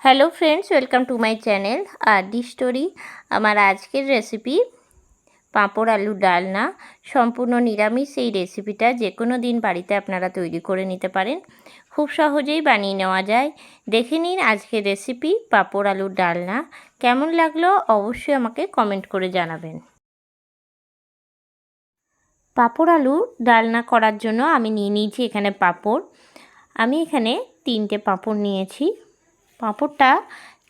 Hello friends, welcome to my channel R D Story. আমার আজকের recipe পাঁপড় আলুর ডালনা। সম্পূর্ণ নিরামিষ এই রেসিপিটা যে কোনো দিন বাড়িতে আপনারা তৈরি করে নিতে পারেন, খুব সহজেই বানিয়ে নেওয়া যায়। দেখে নিন আজকের রেসিপি পাঁপড় আলুর ডালনা। কেমন লাগলো অবশ্যই আমাকে কমেন্ট করে জানাবেন। পাঁপড় আলুর ডালনা করার জন্য আমি নিয়ে নিয়েছি এখানে পাঁপড়। আমি এখানে 3টে পাঁপড় নিয়েছি। পাঁপড়টা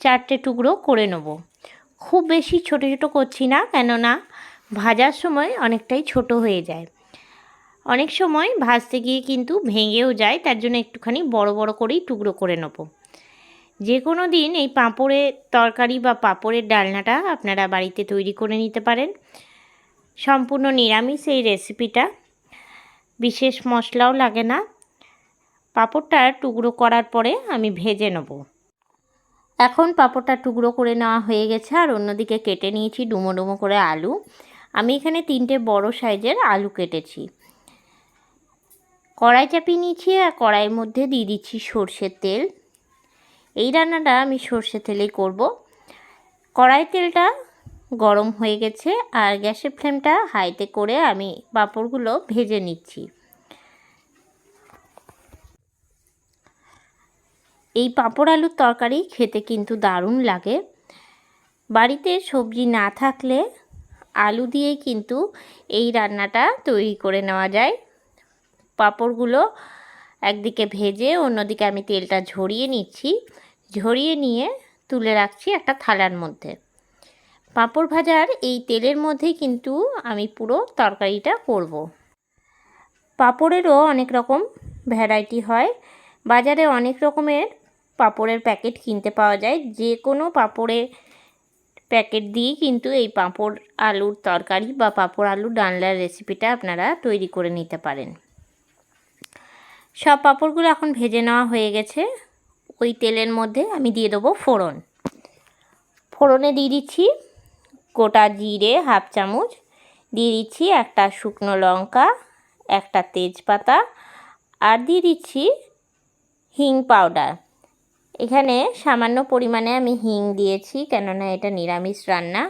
4টে টুকরো করে নেব। খুব বেশি ছোট ছোট করছি না, কেননা ভাজার সময় অনেকটাই ছোট হয়ে যায়। অনেক সময় ভাজতে গিয়ে কিন্তু ভেঙেও যায়, তার জন্য একটুখানি বড় বড় করেই টুকরো করে নেব। যে কোনো দিন এই পাঁপড়ের তরকারি বা পাঁপড়ের ডালনাটা আপনারা বাড়িতে তৈরি করে নিতে পারেন। সম্পূর্ণ নিরামিষ এই রেসিপিটা, বিশেষ মশলাও লাগে না। পাঁপড়টা টুকরো করার পরে আমি ভেজে নেব। এখন পাঁপড়টা টুকরো করে নেওয়া হয়ে গেছে, আর অন্যদিকে কেটে নিয়েছি ডুমো ডুমো করে আলু। আমি এখানে 3টে বড় সাইজের আলু কেটেছি। কড়াই চাপিয়ে নিয়েছি, আর কড়াইয়ের মধ্যে দিয়ে দিচ্ছি সর্ষের তেল। এই রান্নাটা আমি সর্ষের তেলেই করব। কড়াই তেলটা গরম হয়ে গেছে, আর গ্যাসের ফ্লেমটা হাইতে করে আমি পাঁপড়গুলো ভেজে নিচ্ছি। এই পাঁপড় আলুর তরকারি খেতে কিন্তু দারুণ লাগে। বাড়িতে সবজি না থাকলে আলু দিয়েই কিন্তু এই রান্নাটা তৈরি করে নেওয়া যায়। পাঁপড়গুলো একদিকে ভেজে অন্যদিকে আমি তেলটা ঝরিয়ে নিচ্ছি। ঝরিয়ে নিয়ে তুলে রাখছি একটা থালার মধ্যে। পাঁপড় ভাজার এই তেলের মধ্যেই কিন্তু আমি পুরো তরকারিটা করব। পাঁপড়েরও অনেক রকম ভ্যারাইটি হয়। বাজারে অনেক রকমের পাঁপড়ের প্যাকেট কিনতে পাওয়া যায়। যে কোনো পাঁপড়ের প্যাকেট দিয়ে কিন্তু এই পাঁপড় আলুর তরকারি বা পাঁপড় আলুর ডালনার রেসিপিটা আপনারা তৈরি করে নিতে পারেন। সব পাঁপড়গুলো এখন ভেজে নেওয়া হয়ে গেছে। ওই তেলের মধ্যে আমি দিয়ে দেবো ফোড়ন। ফোড়নে দিয়ে দিচ্ছি গোটা জিরে হাফ চামচ, দিয়ে দিচ্ছি একটা শুকনো লঙ্কা, একটা তেজপাতা, আর দিয়ে দিচ্ছি হিং পাউডার। এখানে সামান্য পরিমাণে আমি হিং দিয়েছি, কেননা এটা নিরামিষ রান্না।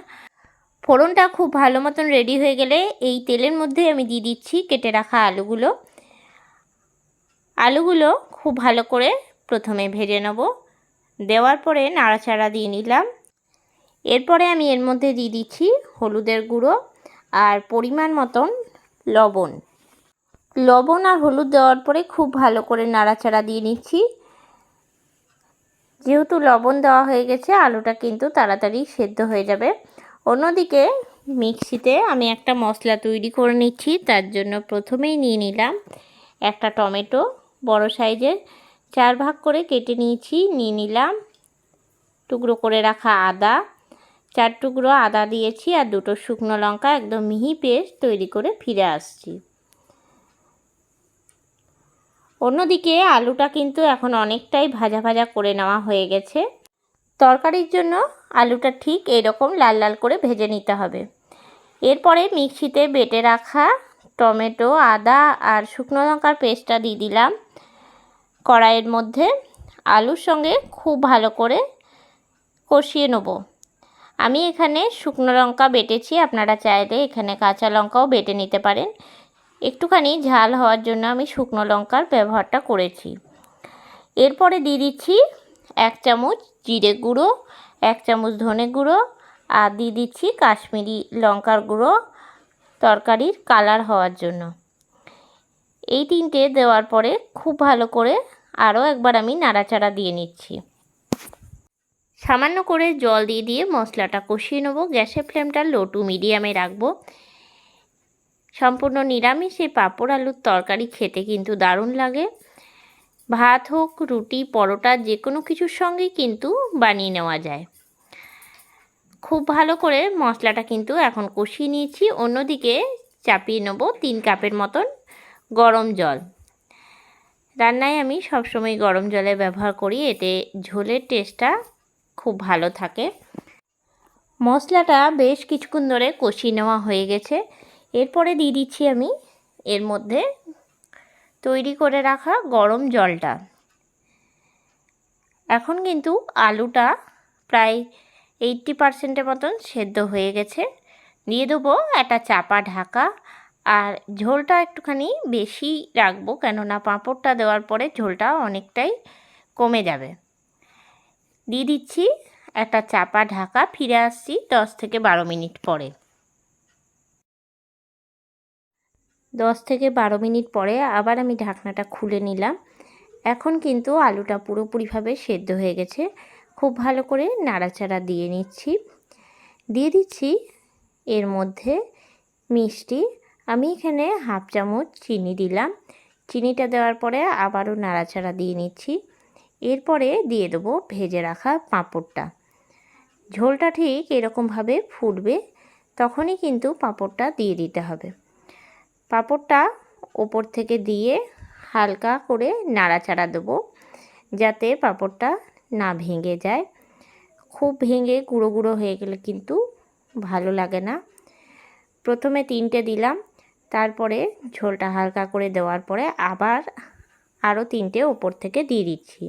ফোড়নটা খুব ভালো মতন রেডি হয়ে গেলে এই তেলের মধ্যে আমি দিয়ে দিচ্ছি কেটে রাখা আলুগুলো। আলুগুলো খুব ভালো করে প্রথমে ভেজে নেব। দেওয়ার পরে নাড়াচাড়া দিয়ে নিলাম। এরপরে আমি এর মধ্যে দিয়ে দিচ্ছি হলুদের গুঁড়ো আর পরিমাণ মতন লবণ। লবণ আর হলুদ দেওয়ার পরে খুব ভালো করে নাড়াচাড়া দিয়ে নিচ্ছি। যেহেতু লবণ দেওয়া হয়ে গেছে, আলুটা কিন্তু তাড়াতাড়ি সেদ্ধ হয়ে যাবে। অন্যদিকে মিক্সিতে আমি একটা মশলা তৈরি করে নিচ্ছি। তার জন্য প্রথমেই নিয়ে নিলাম একটা টমেটো, বড় সাইজের 4 ভাগ করে কেটে নিয়েছি। নিয়ে নিলাম টুকরো করে রাখা আদা, 4 টুকরো আদা দিয়েছি, আর 2টো শুকনো লঙ্কা একদম মিহি পেস্ট তৈরি করে ফিরে আসছি। অন্যদিকে আলুটা কিন্তু এখন অনেকটাই ভাজা ভাজা করে নেওয়া হয়ে গেছে। তরকারির জন্য আলুটা ঠিক এরকম লাল লাল করে ভেজে নিতে হবে। এরপরে মিক্সিতে বেটে রাখা টমেটো, আদা আর শুকনো লঙ্কার পেস্টটা দিয়ে দিলাম কড়াইয়ের মধ্যে। আলুর সঙ্গে খুব ভালো করে কষিয়ে নেব। আমি এখানে শুকনো লঙ্কা বেটেছি, আপনারা চাইলে এখানে কাঁচা লঙ্কাও বেটে নিতে পারেন। একটুখানি ঝাল হওয়ার জন্য আমি শুকনো লঙ্কার ব্যবহারটা করেছি। এরপরে দিয়ে দিচ্ছি 1 চামচ জিরে গুঁড়ো, 1 চামচ ধনে গুঁড়ো, আর দিয়ে দিচ্ছি কাশ্মীরি লঙ্কার গুঁড়ো তরকারির কালার হওয়ার জন্য। এই 3টে দেওয়ার পরে খুব ভালো করে আরও একবার আমি নাড়াচাড়া দিয়ে নিচ্ছি। সামান্য করে জল দিয়ে দিয়ে মশলাটা কষিয়ে নেব। গ্যাসের ফ্লেমটা লো টু মিডিয়ামে রাখবো। সম্পূর্ণ নিরামিষ এই পাঁপড় আলুর তরকারি খেতে কিন্তু দারুণ লাগে। ভাত হোক, রুটি, পরোটা, যে কোনো কিছুর সঙ্গেই কিন্তু বানিয়ে নেওয়া যায়। খুব ভালো করে মশলাটা কিন্তু এখন কষিয়ে নিয়েছি। অন্যদিকে চাপিয়ে নেব 3 কাপের মতন গরম জল। রান্নায় আমি সবসময় গরম জলের ব্যবহার করি, এতে ঝোলের টেস্টটা খুব ভালো থাকে। মশলাটা বেশ কিছুক্ষণ ধরে কষিয়ে নেওয়া হয়ে গেছে। এরপরে দিয়ে দিচ্ছি আমি এর মধ্যে তৈরি করে রাখা গরম জলটা। এখন কিন্তু আলুটা প্রায় 80% মতন সেদ্ধ হয়ে গেছে। দিয়ে দেবো একটা চাপা ঢাকা। আর ঝোলটা একটুখানি বেশি রাখবো, কেননা পাঁপড়টা দেওয়ার পরে ঝোলটা অনেকটাই কমে যাবে। দিয়ে দিচ্ছি একটা চাপা ঢাকা। ফিরে আসছি 10 থেকে 12 মিনিট পরে। 10 থেকে 12 মিনিট পরে আবার আমি ঢাকনাটা খুলে নিলাম। এখন কিন্তু আলুটা পুরোপুরিভাবে সেদ্ধ হয়ে গেছে। খুব ভালো করে নাড়াচাড়া দিয়ে নিচ্ছি। দিয়ে দিচ্ছি এর মধ্যে মিষ্টি। আমি এখানে হাফ চামচ চিনি দিলাম। চিনিটা দেওয়ার পরে আবারও নাড়াচাড়া দিয়ে নিচ্ছি। এরপরে দিয়ে দেবো ভেজে রাখা পাঁপড়টা। ঝোলটা ঠিক এরকমভাবে ফুটবে, তখনই কিন্তু পাঁপড়টা দিয়ে দিতে হবে। পাঁপড়টা ওপর থেকে দিয়ে হালকা করে নাড়াচাড়া দেবো, যাতে পাঁপড়টা না ভেঙে যায়। খুব ভেঙে গুঁড়ো গুঁড়ো হয়ে গেলে কিন্তু ভালো লাগে না। প্রথমে 3টে দিলাম, তারপরে ঝোলটা হালকা করে দেওয়ার পরে আবার আরও 3টে ওপর থেকে দিয়ে দিচ্ছি।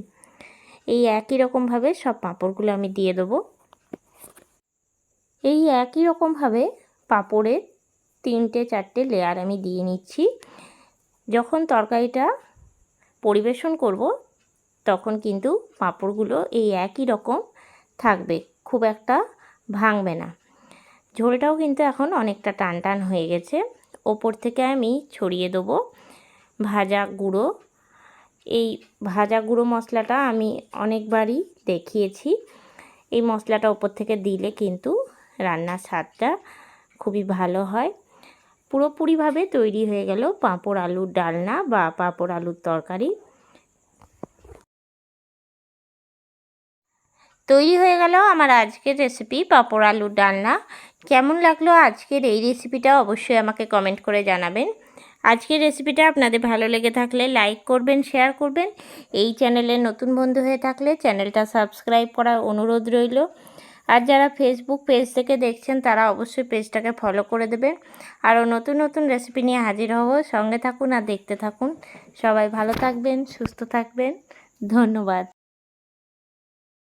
এই একই রকমভাবে সব পাঁপড়গুলো আমি দিয়ে দেবো। এই একই রকমভাবে পাঁপড়ের 3-4টে লেয়ার আমি দিয়ে নিচ্ছি। যখন তরকারিটা পরিবেশন করব তখন কিন্তু পাঁপড়গুলো এই একই রকম থাকবে, খুব একটা ভাঙবে না। ঝোলটাও কিন্তু এখন অনেকটা টান টান হয়ে গেছে। ওপর থেকে আমি ছড়িয়ে দেবো ভাজা গুঁড়ো। এই ভাজা গুঁড়ো মশলাটা আমি অনেকবারই দেখিয়েছি। এই মশলাটা ওপর থেকে দিলে কিন্তু রান্নার স্বাদটা খুবই ভালো হয়। পুরোপুরিভাবে তৈরি হয়ে গেল পাঁপড় আলুর ডালনা বা পাঁপড় আলুর তরকারি। তৈরি হয়ে গেল আমার আজকের রেসিপি পাঁপড় আলুর ডালনা। কেমন লাগলো আজকের এই রেসিপিটা অবশ্যই আমাকে কমেন্ট করে জানাবেন। আজকের রেসিপিটা আপনাদের ভালো লেগে থাকলে লাইক করবেন, শেয়ার করবেন। এই চ্যানেলে নতুন বন্ধু হয়ে থাকলে চ্যানেলটা সাবস্ক্রাইব করার অনুরোধ রইল। আর যারা ফেসবুক পেজ থেকে দেখছেন তারা অবশ্যই পেজটাকে ফলো করে দেবেন। আরও নতুন নতুন রেসিপি নিয়ে হাজির হব। সঙ্গে থাকুন আর দেখতে থাকুন। সবাই ভালো থাকবেন, সুস্থ থাকবেন। ধন্যবাদ।